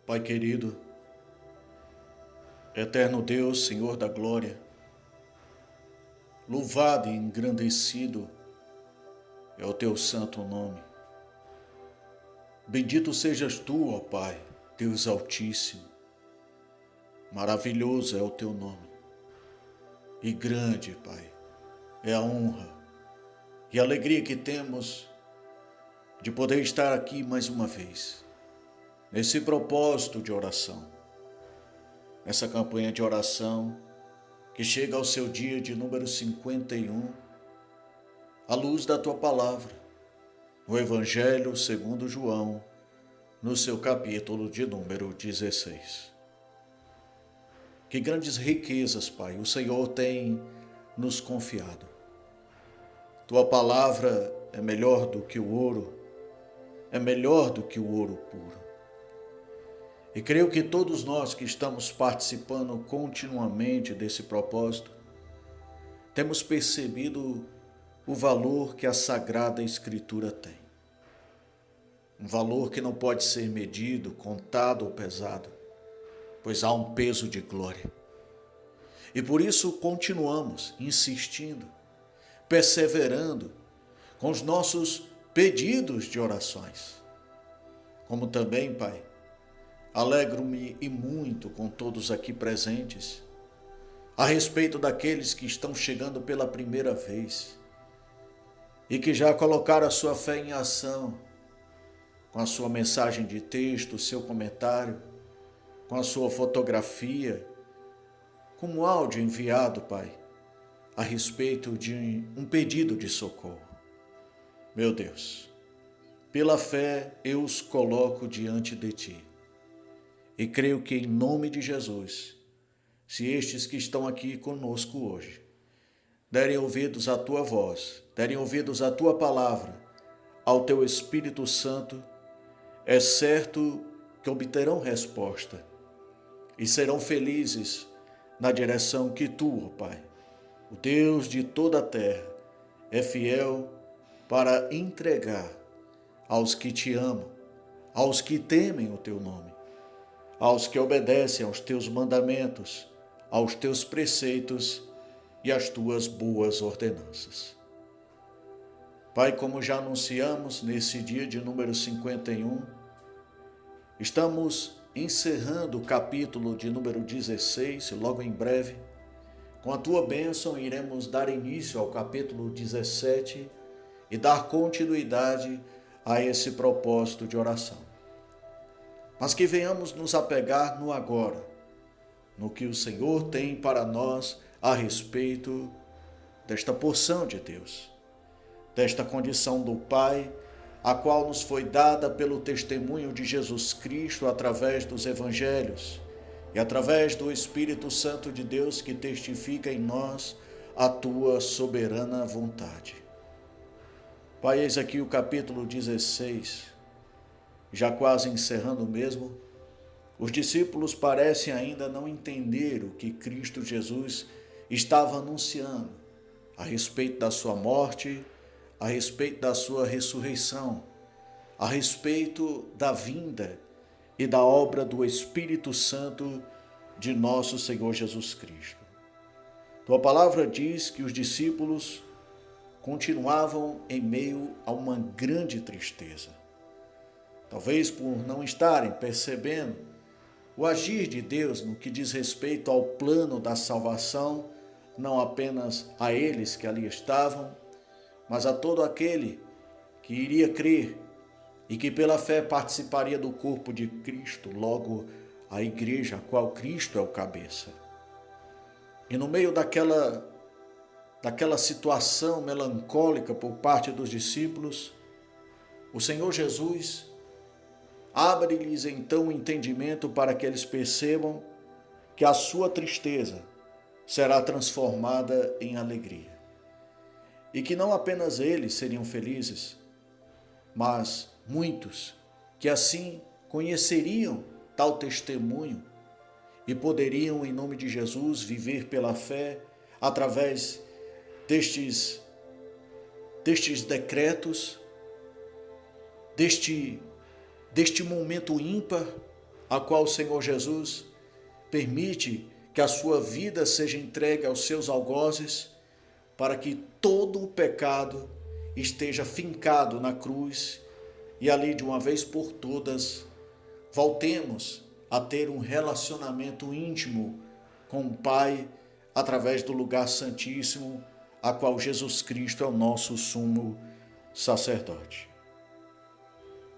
Pai querido, eterno Deus, Senhor da glória, louvado e engrandecido é o teu santo nome. Bendito sejas tu, ó Pai, Deus Altíssimo. Maravilhoso é o teu nome. E grande, Pai, é a honra e a alegria que temos de poder estar aqui mais uma vez, nesse propósito de oração, nessa campanha de oração que chega ao seu dia de número 51, à luz da tua palavra, no Evangelho segundo João, no seu capítulo de número 16. Que grandes riquezas, Pai, o Senhor tem nos confiado. Tua palavra é melhor do que o ouro, é melhor do que o ouro puro. E creio que todos nós que estamos participando continuamente desse propósito, temos percebido o valor que a Sagrada Escritura tem. Um valor que não pode ser medido, contado ou pesado, pois há um peso de glória. E por isso continuamos insistindo, perseverando com os nossos pedidos de orações. Como também, Pai, alegro-me e muito com todos aqui presentes, a respeito daqueles que estão chegando pela primeira vez e que já colocaram a sua fé em ação, com a sua mensagem de texto, o seu comentário, com a sua fotografia, com um áudio enviado, Pai, a respeito de um pedido de socorro. Meu Deus, pela fé eu os coloco diante de Ti. E creio que em nome de Jesus, se estes que estão aqui conosco hoje derem ouvidos à Tua voz, derem ouvidos à Tua palavra, ao Teu Espírito Santo, é certo que obterão resposta e serão felizes na direção que Tu, ó Pai, o Deus de toda a terra, é fiel para entregar aos que Te amam, aos que temem o Teu nome, aos que obedecem aos Teus mandamentos, aos Teus preceitos e às Tuas boas ordenanças. Pai, como já anunciamos nesse dia de número 51, estamos encerrando o capítulo de número 16, logo em breve. Com a Tua bênção, iremos dar início ao capítulo 17 e dar continuidade a esse propósito de oração. Mas que venhamos nos apegar no agora, no que o Senhor tem para nós a respeito desta porção de Deus, desta condição do Pai, a qual nos foi dada pelo testemunho de Jesus Cristo através dos Evangelhos e através do Espírito Santo de Deus que testifica em nós a Tua soberana vontade. Pai, eis aqui o capítulo 16, já quase encerrando mesmo. Os discípulos parecem ainda não entender o que Cristo Jesus estava anunciando a respeito da sua morte, a respeito da sua ressurreição, a respeito da vinda e da obra do Espírito Santo de nosso Senhor Jesus Cristo. Tua palavra diz que os discípulos continuavam em meio a uma grande tristeza. Talvez por não estarem percebendo o agir de Deus no que diz respeito ao plano da salvação, não apenas a eles que ali estavam, mas a todo aquele que iria crer e que pela fé participaria do corpo de Cristo, logo a igreja, a qual Cristo é o cabeça. E no meio daquela situação melancólica por parte dos discípulos, o Senhor Jesus abre-lhes então o entendimento para que eles percebam que a sua tristeza será transformada em alegria. E que não apenas eles seriam felizes, mas muitos que assim conheceriam tal testemunho e poderiam, em nome de Jesus, viver pela fé através destes decretos, deste momento ímpar a qual o Senhor Jesus permite que a sua vida seja entregue aos seus algozes, para que todo o pecado esteja fincado na cruz e ali de uma vez por todas voltemos a ter um relacionamento íntimo com o Pai através do lugar santíssimo, a qual Jesus Cristo é o nosso sumo sacerdote.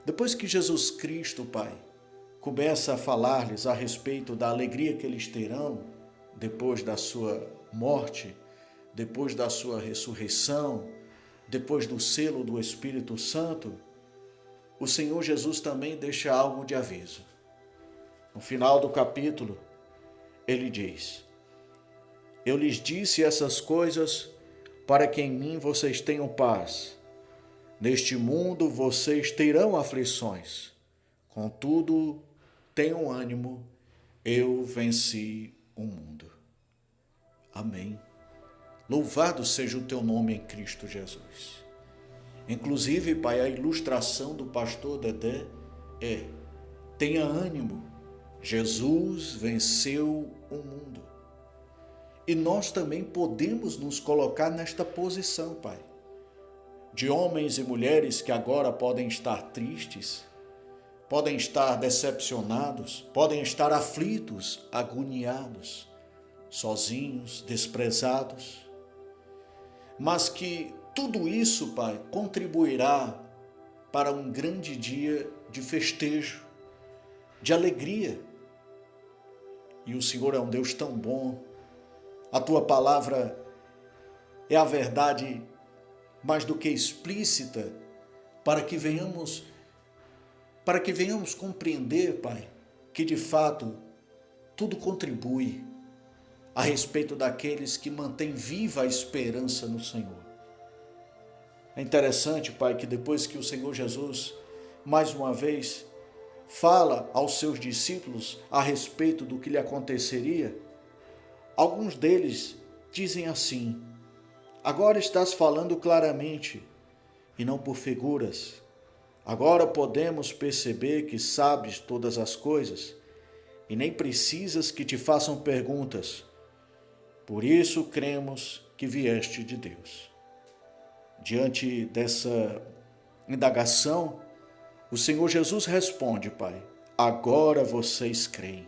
Depois que Jesus Cristo, Pai, começa a falar-lhes a respeito da alegria que eles terão depois da sua morte, depois da sua ressurreição, depois do selo do Espírito Santo, o Senhor Jesus também deixa algo de aviso. No final do capítulo, ele diz: eu lhes disse essas coisas para que em mim vocês tenham paz. Neste mundo vocês terão aflições. Contudo, tenham ânimo, eu venci o mundo. Amém. Louvado seja o teu nome em Cristo Jesus. Inclusive, Pai, a ilustração do pastor Dedé é: tenha ânimo, Jesus venceu o mundo. E nós também podemos nos colocar nesta posição, Pai, de homens e mulheres que agora podem estar tristes, podem estar decepcionados, podem estar aflitos, agoniados, sozinhos, desprezados, mas que tudo isso, Pai, contribuirá para um grande dia de festejo, de alegria. E o Senhor é um Deus tão bom, a Tua palavra é a verdade mais do que explícita, para que venhamos compreender, Pai, que de fato tudo contribui a respeito daqueles que mantêm viva a esperança no Senhor. É interessante, Pai, que depois que o Senhor Jesus, mais uma vez, fala aos seus discípulos a respeito do que lhe aconteceria, alguns deles dizem assim: agora estás falando claramente e não por figuras. Agora podemos perceber que sabes todas as coisas e nem precisas que te façam perguntas. Por isso cremos que vieste de Deus. Diante dessa indagação, o Senhor Jesus responde: Pai, agora vocês creem.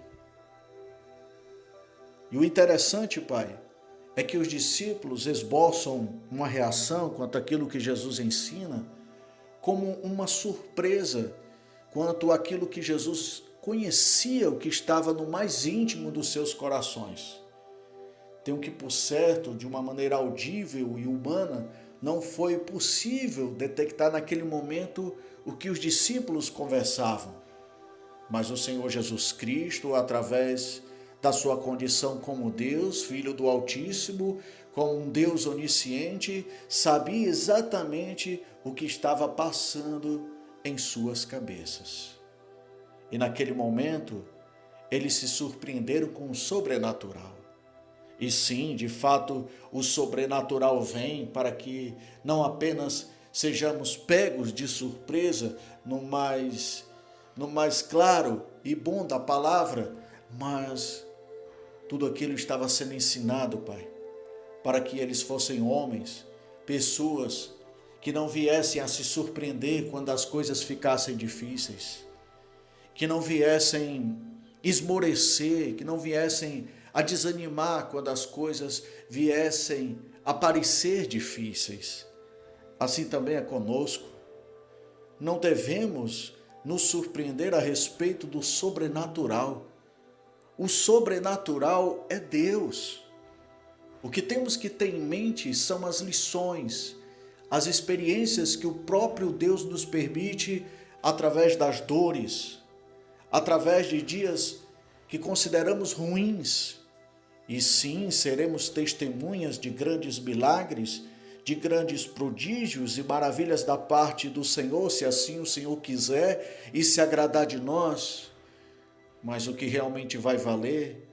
E o interessante, Pai, é que os discípulos esboçam uma reação quanto àquilo que Jesus ensina, como uma surpresa quanto àquilo que Jesus conhecia, o que estava no mais íntimo dos seus corações. Tem o que, por certo, de uma maneira audível e humana, não foi possível detectar naquele momento o que os discípulos conversavam. Mas o Senhor Jesus Cristo, através da sua condição como Deus, Filho do Altíssimo, como um Deus onisciente, sabia exatamente o que estava passando em suas cabeças. E naquele momento, eles se surpreenderam com o sobrenatural. E sim, de fato, o sobrenatural vem para que não apenas sejamos pegos de surpresa no mais claro e bom da palavra, mas tudo aquilo estava sendo ensinado, Pai, para que eles fossem homens, pessoas que não viessem a se surpreender quando as coisas ficassem difíceis, que não viessem esmorecer, que não viessem a desanimar quando as coisas viessem a parecer difíceis. Assim também é conosco. Não devemos nos surpreender a respeito do sobrenatural. O sobrenatural é Deus. O que temos que ter em mente são as lições, as experiências que o próprio Deus nos permite através das dores, através de dias que consideramos ruins. E sim, seremos testemunhas de grandes milagres, de grandes prodígios e maravilhas da parte do Senhor, se assim o Senhor quiser e se agradar de nós. Mas o que realmente vai valer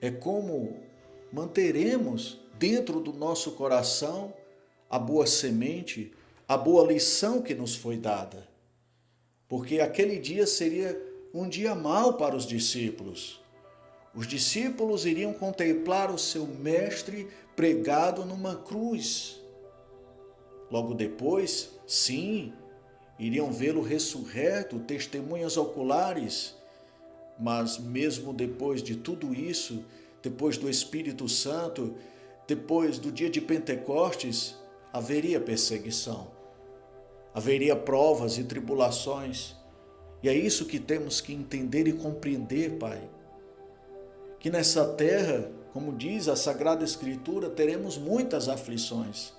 é como manteremos dentro do nosso coração a boa semente, a boa lição que nos foi dada. Porque aquele dia seria um dia mau para os discípulos. Os discípulos iriam contemplar o seu mestre pregado numa cruz. Logo depois, sim, iriam vê-lo ressurreto, testemunhas oculares. Mas mesmo depois de tudo isso, depois do Espírito Santo, depois do dia de Pentecostes, haveria perseguição. Haveria provas e tribulações. E é isso que temos que entender e compreender, Pai. Que nessa terra, como diz a Sagrada Escritura, teremos muitas aflições.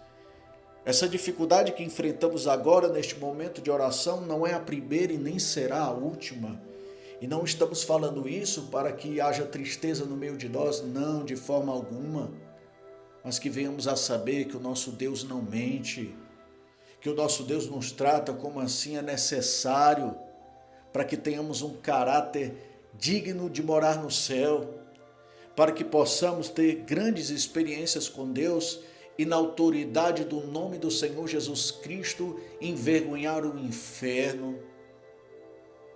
Essa dificuldade que enfrentamos agora neste momento de oração não é a primeira e nem será a última. E não estamos falando isso para que haja tristeza no meio de nós, não, de forma alguma. Mas que venhamos a saber que o nosso Deus não mente, que o nosso Deus nos trata como assim é necessário, para que tenhamos um caráter digno de morar no céu, para que possamos ter grandes experiências com Deus e na autoridade do nome do Senhor Jesus Cristo envergonhar o inferno.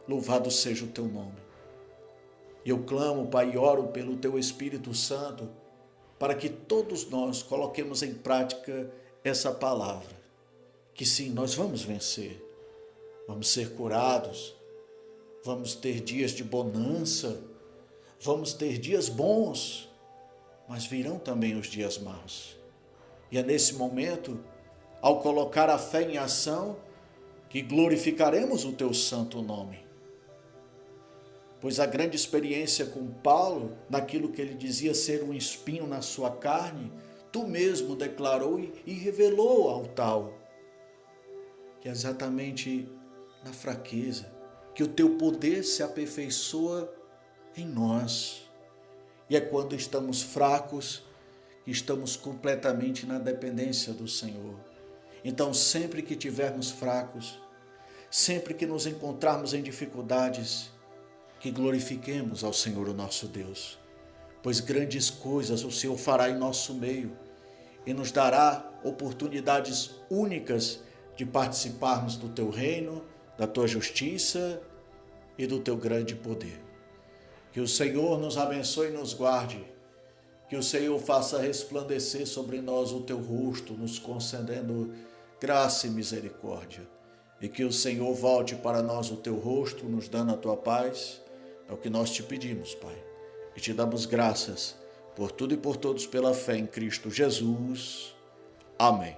Louvado seja o teu nome. E eu clamo, Pai, e oro pelo teu Espírito Santo, para que todos nós coloquemos em prática essa palavra. Que sim, nós vamos vencer, vamos ser curados, vamos ter dias de bonança, vamos ter dias bons, mas virão também os dias maus. E é nesse momento, ao colocar a fé em ação, que glorificaremos o teu santo nome. Pois a grande experiência com Paulo, naquilo que ele dizia ser um espinho na sua carne, tu mesmo declarou e revelou ao tal, que é exatamente na fraqueza, que o teu poder se aperfeiçoa em nós. E é quando estamos fracos, que estamos completamente na dependência do Senhor. Então, sempre que tivermos fracos, sempre que nos encontrarmos em dificuldades, que glorifiquemos ao Senhor o nosso Deus, pois grandes coisas o Senhor fará em nosso meio e nos dará oportunidades únicas de participarmos do teu reino, da tua justiça e do teu grande poder. Que o Senhor nos abençoe e nos guarde, que o Senhor faça resplandecer sobre nós o teu rosto, nos concedendo graça e misericórdia, e que o Senhor volte para nós o teu rosto, nos dando a tua paz. É o que nós te pedimos, Pai, e te damos graças por tudo e por todos pela fé em Cristo Jesus. Amém.